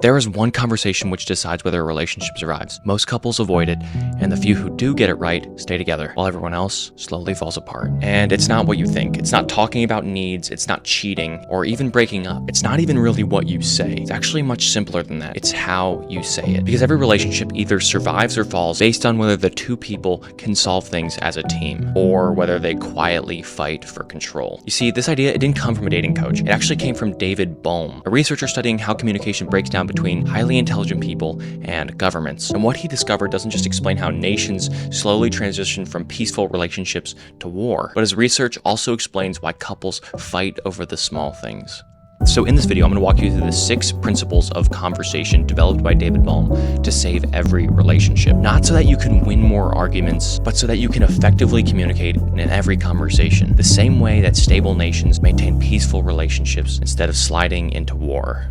There is one conversation which decides whether a relationship survives. Most couples avoid it, and the few who do get it right stay together, while everyone else slowly falls apart. And it's not what you think. It's not talking about needs, it's not cheating, or even breaking up. It's not even really what you say. It's actually much simpler than that. It's how you say it. Because every relationship either survives or falls based on whether the two people can solve things as a team, or whether they quietly fight for control. You see, this idea, it didn't come from a dating coach. It actually came from David Bohm, a researcher studying how communication breaks down between highly intelligent people and governments. And what he discovered doesn't just explain how nations slowly transition from peaceful relationships to war, but his research also explains why couples fight over the small things. So in this video, I'm going to walk you through the 6 principles of conversation developed by David Bohm to save every relationship. Not so that you can win more arguments, but so that you can effectively communicate in every conversation, the same way that stable nations maintain peaceful relationships instead of sliding into war.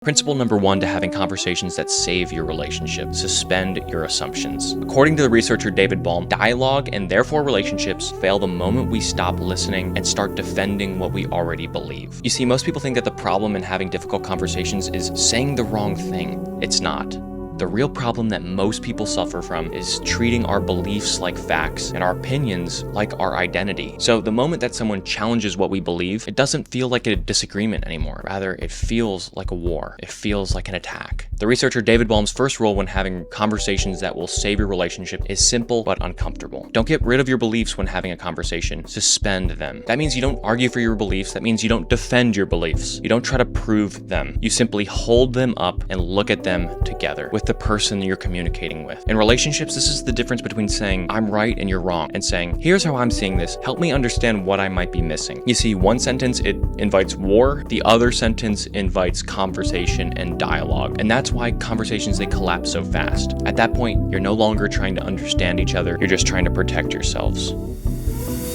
Principle number 1 to having conversations that save your relationship: suspend your assumptions. According to the researcher David Bohm, dialogue and therefore relationships fail the moment we stop listening and start defending what we already believe. You see, most people think that the problem in having difficult conversations is saying the wrong thing. It's not. The real problem that most people suffer from is treating our beliefs like facts and our opinions like our identity. So the moment that someone challenges what we believe, it doesn't feel like a disagreement anymore. Rather, it feels like a war. It feels like an attack. The researcher David Bohm's first rule when having conversations that will save your relationship is simple but uncomfortable. Don't get rid of your beliefs when having a conversation. Suspend them. That means you don't argue for your beliefs. That means you don't defend your beliefs. You don't try to prove them. You simply hold them up and look at them together with the person you're communicating with. In relationships, this is the difference between saying, I'm right and you're wrong, and saying, here's how I'm seeing this. Help me understand what I might be missing. You see, one sentence, it invites war. The other sentence invites conversation and dialogue. And that's why conversations, they collapse so fast. At that point, you're no longer trying to understand each other. You're just trying to protect yourselves.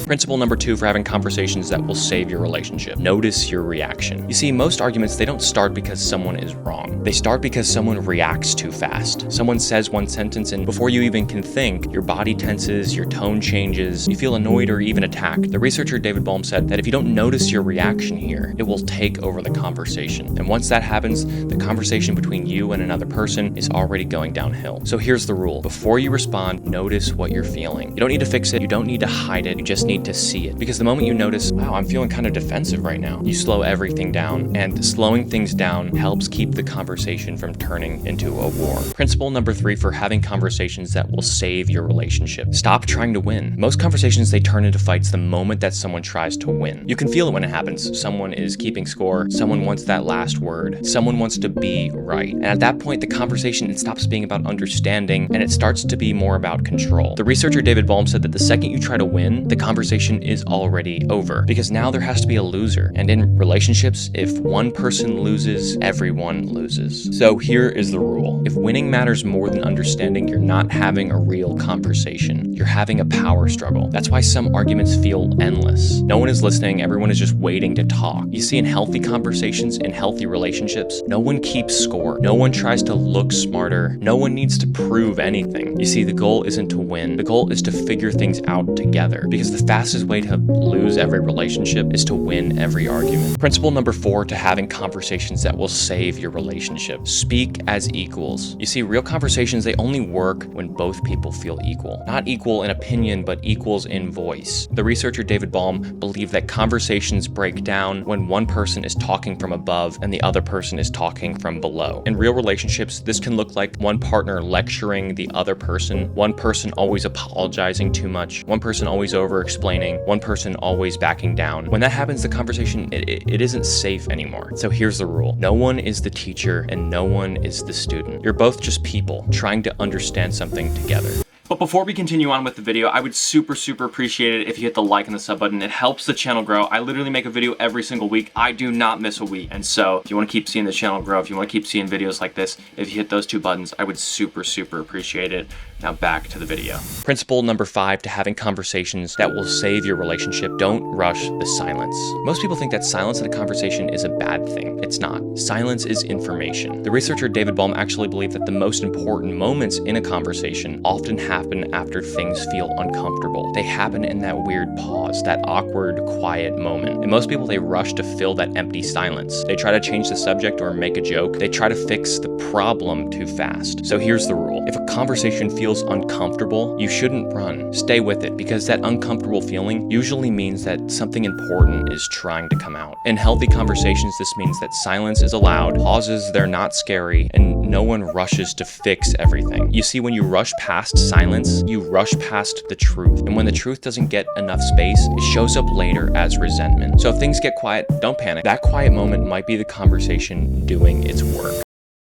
Principle number 2 for having conversations that will save your relationship: notice your reaction. You see, most arguments, they don't start because someone is wrong. They start because someone reacts too fast. Someone says one sentence and before you even can think, your body tenses, your tone changes, you feel annoyed or even attacked. The researcher David Bohm said that if you don't notice your reaction here, it will take over the conversation. And once that happens, the conversation between you and another person is already going downhill. So here's the rule. Before you respond, notice what you're feeling. You don't need to fix it. You don't need to hide it. You just need to see it. Because the moment you notice, wow, I'm feeling kind of defensive right now, you slow everything down, and slowing things down helps keep the conversation from turning into a war. Principle number 3 for having conversations that will save your relationship: stop trying to win. Most conversations, they turn into fights the moment that someone tries to win. You can feel it when it happens. Someone is keeping score, someone wants that last word, someone wants to be right. And at that point, the conversation, it stops being about understanding and it starts to be more about control. The researcher David Bohm said that the second you try to win, the conversation is already over, because now there has to be a loser. And in relationships, if one person loses, everyone loses. So here is the rule. If winning matters more than understanding, you're not having a real conversation. You're having a power struggle. That's why some arguments feel endless. No one is listening. Everyone is just waiting to talk. You see, in healthy conversations, in healthy relationships, no one keeps score. No one tries to look smarter. No one needs to prove anything. You see, the goal isn't to win. The goal is to figure things out together, because the fastest way to lose every relationship is to win every argument. Principle number 4 to having conversations that will save your relationship: speak as equals. You see, real conversations, they only work when both people feel equal. Not equal in opinion, but equals in voice. The researcher David Bohm believed that conversations break down when one person is talking from above and the other person is talking from below. In real relationships, this can look like one partner lecturing the other person, one person always apologizing too much, one person always over-explaining, one person always backing down. When that happens, the conversation, it isn't safe anymore. So here's the rule. No one is the teacher and no one is the student. You're both just people trying to understand something together. But before we continue on with the video, I would super appreciate it if you hit the like and the sub button. It helps the channel grow. I literally make a video every single week. I do not miss a week. And so if you want to keep seeing the channel grow, if you want to keep seeing videos like this, if you hit those 2 buttons, I would super appreciate it. Now back to the video. Principle number 5 to having conversations that will save your relationship: don't rush the silence. Most people think that silence in a conversation is a bad thing. It's not. Silence is information. The researcher David Bohm actually believed that the most important moments in a conversation often happen after things feel uncomfortable. They happen in that weird pause, that awkward, quiet moment. And most people, they rush to fill that empty silence. They try to change the subject or make a joke. They try to fix the problem too fast. So here's the rule. If a conversation feels uncomfortable, you shouldn't run. Stay with it, because that uncomfortable feeling usually means that something important is trying to come out. In healthy conversations, this means that silence is allowed, pauses, they're not scary, and no one rushes to fix everything. You see, when you rush past silence, you rush past the truth. And when the truth doesn't get enough space, it shows up later as resentment. So if things get quiet, don't panic. That quiet moment might be the conversation doing its work.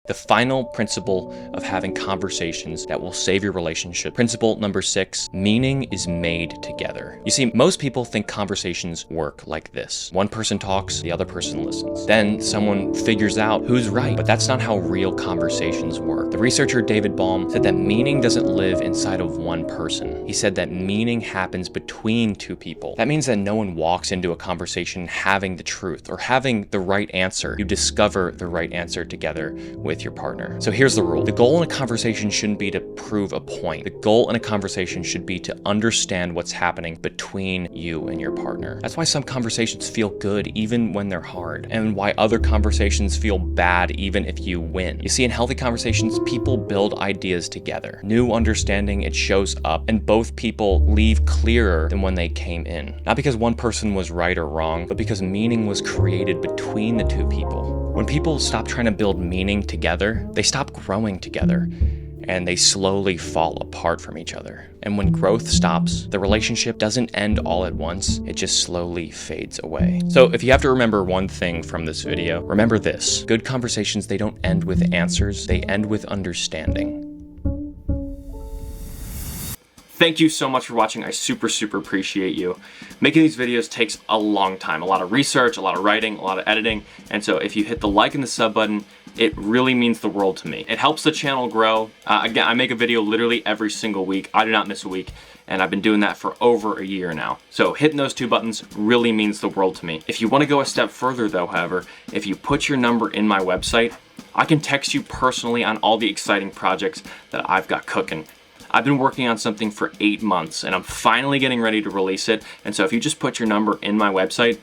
The final principle of having conversations that will save your relationship. Principle number 6, meaning is made together. You see, most people think conversations work like this. One person talks, the other person listens. Then someone figures out who's right, but that's not how real conversations work. The researcher David Bohm said that meaning doesn't live inside of one person. He said that meaning happens between two people. That means that no one walks into a conversation having the truth or having the right answer. You discover the right answer together with your partner. So here's the rule. The goal in a conversation shouldn't be to prove a point. The goal in a conversation should be to understand what's happening between you and your partner. That's why some conversations feel good even when they're hard, and why other conversations feel bad even if you win. You see, in healthy conversations, people build ideas together. New understanding, it shows up, and both people leave clearer than when they came in. Not because one person was right or wrong, but because meaning was created between the two people. When people stop trying to build meaning together, they stop growing together, and they slowly fall apart from each other. And when growth stops, the relationship doesn't end all at once, it just slowly fades away. So if you have to remember one thing from this video, remember this: good conversations, they don't end with answers, they end with understanding. Thank you so much for watching. I super appreciate you. Making these videos takes a long time, a lot of research, a lot of writing, a lot of editing. And so if you hit the like and the sub button, it really means the world to me. It helps the channel grow. Again, I make a video literally every single week. I do not miss a week, and I've been doing that for over a year now. So hitting those 2 buttons really means the world to me. If you want to go a step further though, however, if you put your number in my website, I can text you personally on all the exciting projects that I've got cooking. I've been working on something for 8 months, and I'm finally getting ready to release it. And so if you just put your number in my website,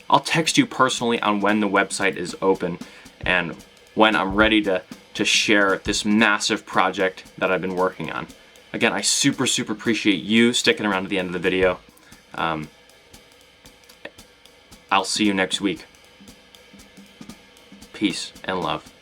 I'll text you personally on when the website is open and when I'm ready to share this massive project that I've been working on. Again, I super appreciate you sticking around to the end of the video. I'll see you next week. Peace and love.